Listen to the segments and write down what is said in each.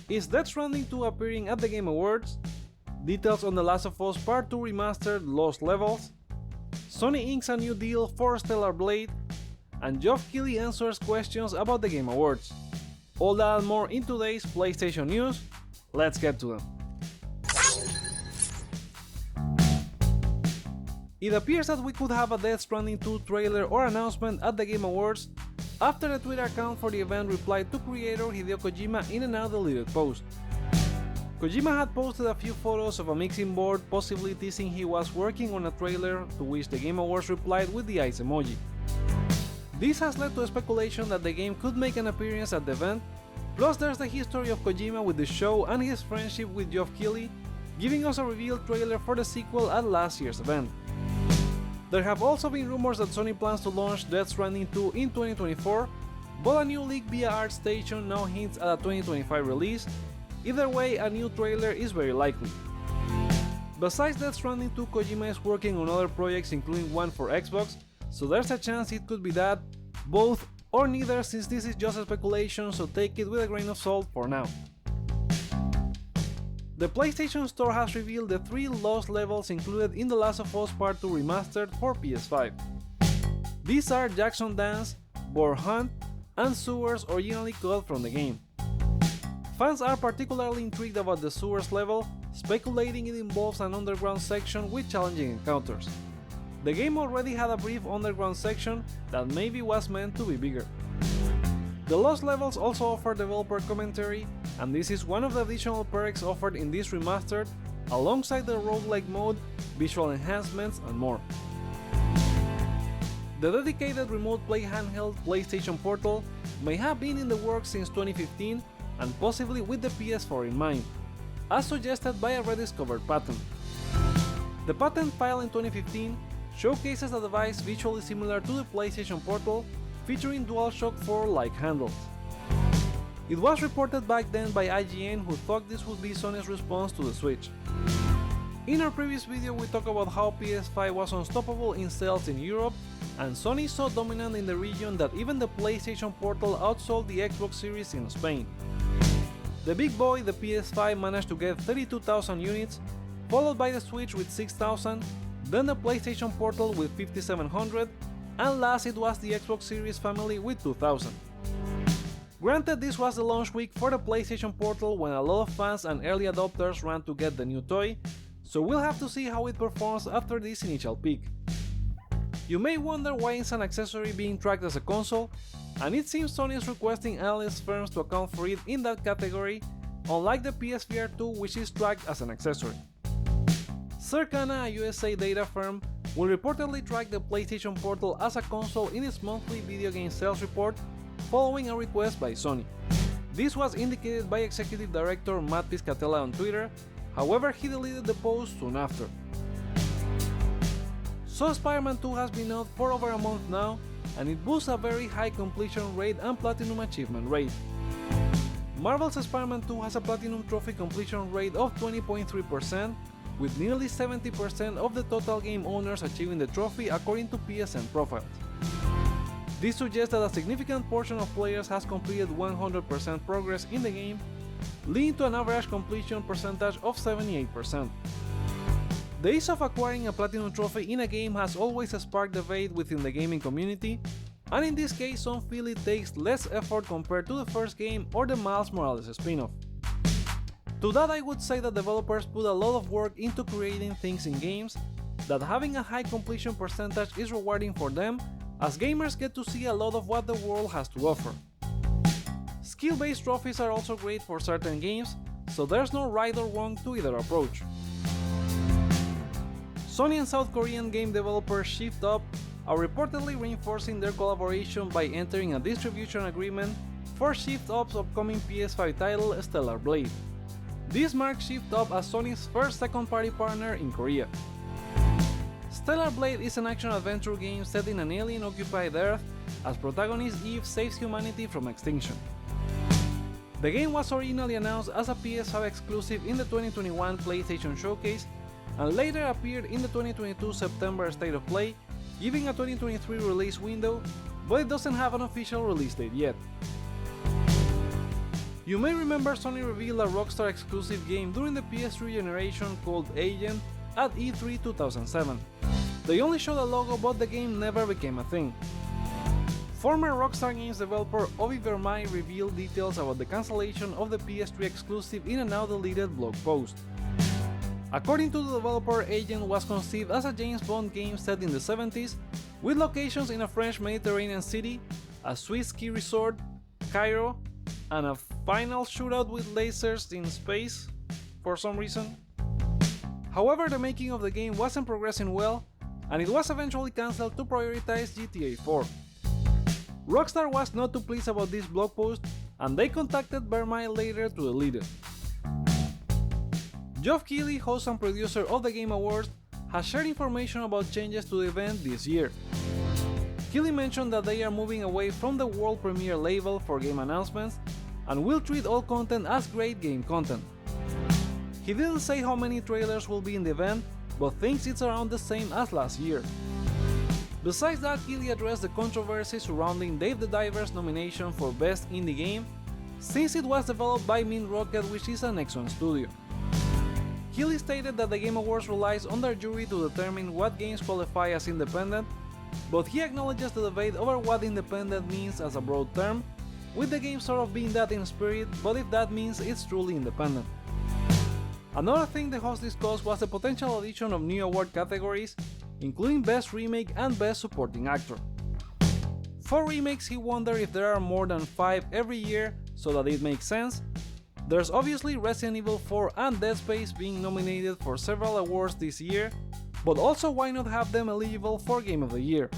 Is Death Stranding 2 appearing at the Game Awards? Details on The Last of Us Part 2 Remastered Lost Levels? Sony inks a new deal for Stellar Blade? And Geoff Keighley answers questions about the Game Awards. All that and more in today's PlayStation news. Let's get to them. It appears that we could have a Death Stranding 2 trailer or announcement at the Game Awards after the Twitter account for the event replied to creator Hideo Kojima in a now deleted post. Kojima had posted a few photos of a mixing board, possibly teasing he was working on a trailer, to which the Game Awards replied with the eyes emoji. This has led to a speculation that the game could make an appearance at the event, plus there's the history of Kojima with the show and his friendship with Geoff Keighley, giving us a revealed trailer for the sequel at last year's event. There have also been rumors that Sony plans to launch Death Stranding 2 in 2024, but a new leak via ArtStation now hints at a 2025 release. Either way, a new trailer is very likely. Besides Death Stranding 2, Kojima is working on other projects, including one for Xbox, so there's a chance it could be that, both, or neither, since this is just a speculation, so take it with a grain of salt for now. The PlayStation Store has revealed the 3 lost levels included in The Last of Us Part 2 Remastered for PS5. These are Jackson Dance, Boar Hunt, and Sewers originally cut from the game. Fans are particularly intrigued about the Sewers level, speculating it involves an underground section with challenging encounters. The game already had a brief underground section that maybe was meant to be bigger. The Lost levels also offer developer commentary, and this is one of the additional perks offered in this remastered, alongside the roguelike mode, visual enhancements, and more. The dedicated remote play handheld PlayStation Portal may have been in the works since 2015 and possibly with the PS4 in mind, as suggested by a rediscovered patent. The patent filed in 2015 showcases a device visually similar to the PlayStation Portal, featuring DualShock 4-like handles. It was reported back then by IGN, who thought this would be Sony's response to the Switch. In our previous video we talked about how PS5 was unstoppable in sales in Europe, and Sony so dominant in the region that even the PlayStation Portal outsold the Xbox Series in Spain. The big boy, the PS5, managed to get 32,000 units, followed by the Switch with 6,000, then the PlayStation Portal with 5,700, and last it was the Xbox Series family with 2,000. Granted, this was the launch week for the PlayStation Portal when a lot of fans and early adopters ran to get the new toy, so we'll have to see how it performs after this initial peak. You may wonder why it's an accessory being tracked as a console, and it seems Sony is requesting analyst firms to account for it in that category, unlike the PSVR 2, which is tracked as an accessory. Circana, a USA data firm, will reportedly track the PlayStation Portal as a console in its monthly video game sales report, following a request by Sony. This was indicated by Executive Director Matt Piscatella on Twitter, however he deleted the post soon after. So Spider-Man 2 has been out for over a month now, and it boasts a very high completion rate and platinum achievement rate. Marvel's Spider-Man 2 has a platinum trophy completion rate of 20.3%, with nearly 70% of the total game owners achieving the trophy according to PSN profiles. This suggests that a significant portion of players has completed 100% progress in the game, leading to an average completion percentage of 78%. The ease of acquiring a platinum trophy in a game has always sparked debate within the gaming community, and in this case some feel it takes less effort compared to the first game or the Miles Morales spin-off. To that I would say that developers put a lot of work into creating things in games, that having a high completion percentage is rewarding for them, as gamers get to see a lot of what the world has to offer. Skill-based trophies are also great for certain games, so there's no right or wrong to either approach. Sony and South Korean game developer Shift Up are reportedly reinforcing their collaboration by entering a distribution agreement for Shift Up's upcoming PS5 title Stellar Blade. This marks Shift Up as Sony's first second-party partner in Korea. Stellar Blade is an action-adventure game set in an alien-occupied Earth as protagonist Eve saves humanity from extinction. The game was originally announced as a PS5 exclusive in the 2021 PlayStation Showcase and later appeared in the 2022 September State of Play, giving a 2023 release window, but it doesn't have an official release date yet. You may remember Sony revealed a Rockstar exclusive game during the PS3 generation called Agent at E3 2007. They only showed a logo, but the game never became a thing. Former Rockstar Games developer Ovi Vermay revealed details about the cancellation of the PS3 exclusive in a now-deleted blog post. According to the developer, Agent was conceived as a James Bond game set in the 70s, with locations in a French Mediterranean city, a Swiss ski resort, Cairo, and a final shootout with lasers in space, for some reason. However, the making of the game wasn't progressing well, and it was eventually cancelled to prioritize GTA 4. Rockstar was not too pleased about this blog post, and they contacted Vermay later to delete it. Geoff Keighley, host and producer of the Game Awards, has shared information about changes to the event this year. Keighley mentioned that they are moving away from the world premiere label for game announcements and will treat all content as great game content. He didn't say how many trailers will be in the event, but thinks it's around the same as last year. Besides that, Keighley addressed the controversy surrounding Dave the Diver's nomination for Best Indie Game, since it was developed by Mint Rocket, which is a Nexon studio. Keighley stated that the Game Awards relies on their jury to determine what games qualify as independent, but he acknowledges the debate over what independent means as a broad term, with the game sort of being that in spirit, but if that means it's truly independent. Another thing the host discussed was the potential addition of new award categories, including Best Remake and Best Supporting Actor. For remakes, he wondered if there are more than 5 every year so that it makes sense. There's obviously Resident Evil 4 and Dead Space being nominated for several awards this year, but also why not have them eligible for Game of the Year?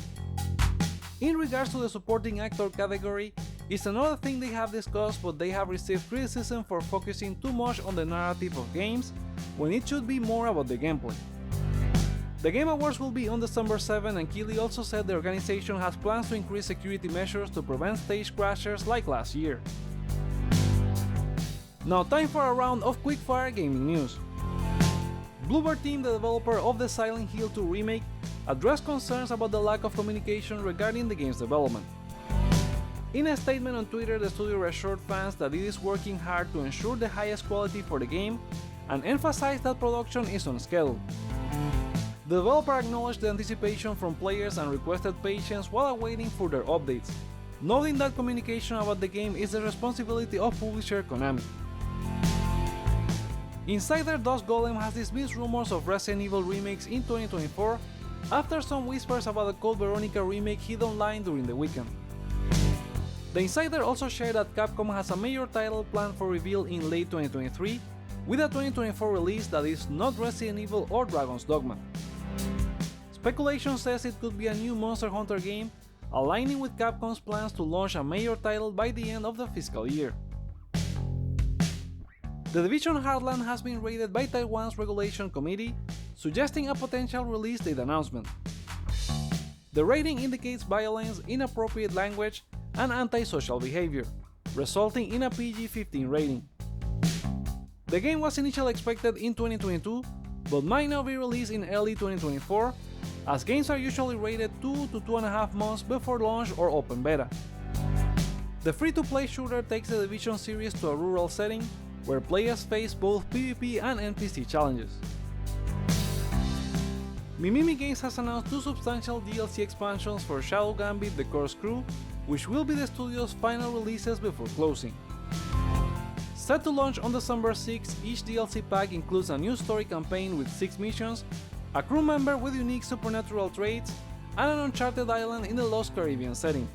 In regards to the Supporting Actor category, it's another thing they have discussed, but they have received criticism for focusing too much on the narrative of games, when it should be more about the gameplay. The Game Awards will be on December 7, and Keighley also said the organization has plans to increase security measures to prevent stage crashers like last year. Now time for a round of quickfire gaming news. Bloober team, the developer of the Silent Hill 2 remake, addressed concerns about the lack of communication regarding the game's development. In a statement on Twitter, the studio reassured fans that it is working hard to ensure the highest quality for the game and emphasized that production is on schedule. The developer acknowledged the anticipation from players and requested patience while awaiting further updates, noting that communication about the game is the responsibility of publisher Konami. Insider Dust Golem has dismissed rumors of Resident Evil remakes in 2024 after some whispers about the Code Veronica remake hit online during the weekend. The insider also shared that Capcom has a major title planned for reveal in late 2023, with a 2024 release that is not Resident Evil or Dragon's Dogma. Speculation says it could be a new Monster Hunter game, aligning with Capcom's plans to launch a major title by the end of the fiscal year. The Division Heartland has been raided by Taiwan's regulation committee, suggesting a potential release date announcement. The rating indicates violence, inappropriate language, and antisocial behavior, resulting in a PG-15 rating. The game was initially expected in 2022, but might now be released in early 2024, as games are usually rated 2 to 2.5 months before launch or open beta. The free-to-play shooter takes the Division series to a rural setting, where players face both PvP and NPC challenges. Mimimi Games has announced 2 substantial DLC expansions for Shadow Gambit: The Curse Crew, which will be the studio's final releases before closing. Set to launch on December 6, each DLC pack includes a new story campaign with 6 missions, a crew member with unique supernatural traits, and an uncharted island in the Lost Caribbean setting.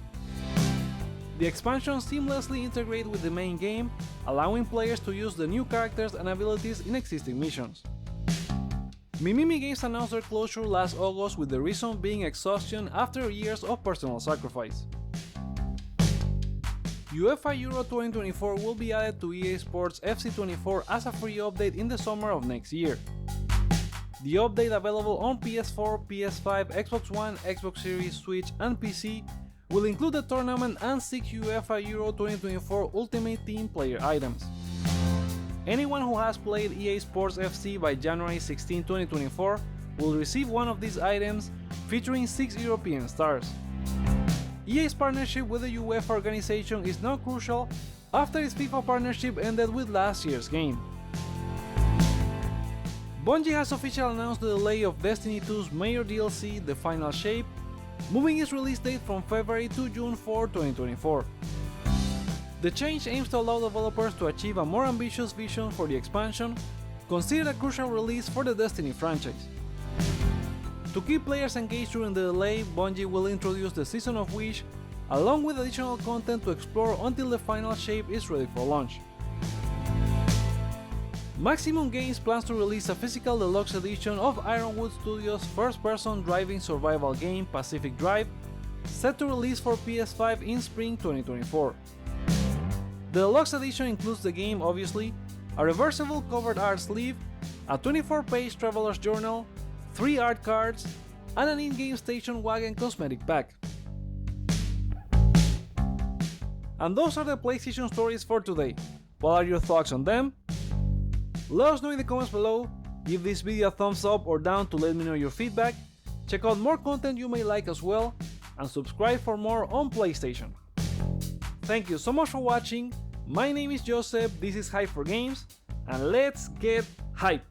The expansions seamlessly integrate with the main game, allowing players to use the new characters and abilities in existing missions. Mimimi Games announced their closure last August, with the reason being exhaustion after years of personal sacrifice. UEFA Euro 2024 will be added to EA Sports FC24 as a free update in the summer of next year. The update, available on PS4, PS5, Xbox One, Xbox Series, Switch, and PC, will include the tournament and 6 UEFA Euro 2024 Ultimate Team player items. Anyone who has played EA Sports FC by January 16, 2024 will receive one of these items, featuring 6 European stars. EA's partnership with the UEFA organization is now crucial, after its FIFA partnership ended with last year's game. Bungie has officially announced the delay of Destiny 2's major DLC, The Final Shape, moving its release date from February to June 4, 2024. The change aims to allow developers to achieve a more ambitious vision for the expansion, considered a crucial release for the Destiny franchise. To keep players engaged during the delay, Bungie will introduce the Season of Wish, along with additional content to explore until The Final Shape is ready for launch. Maximum Games plans to release a physical deluxe edition of Ironwood Studios' first-person driving survival game Pacific Drive, set to release for PS5 in spring 2024. The deluxe edition includes the game, obviously, a reversible covered art sleeve, a 24-page traveler's journal, 3 art cards, and an in-game station wagon cosmetic pack. And those are the PlayStation stories for today. What are your thoughts on them? Let us know in the comments below, give this video a thumbs up or down to let me know your feedback, check out more content you may like as well, and subscribe for more on PlayStation. Thank you so much for watching, my name is Joseph, this is Hype for Games, and let's get hype!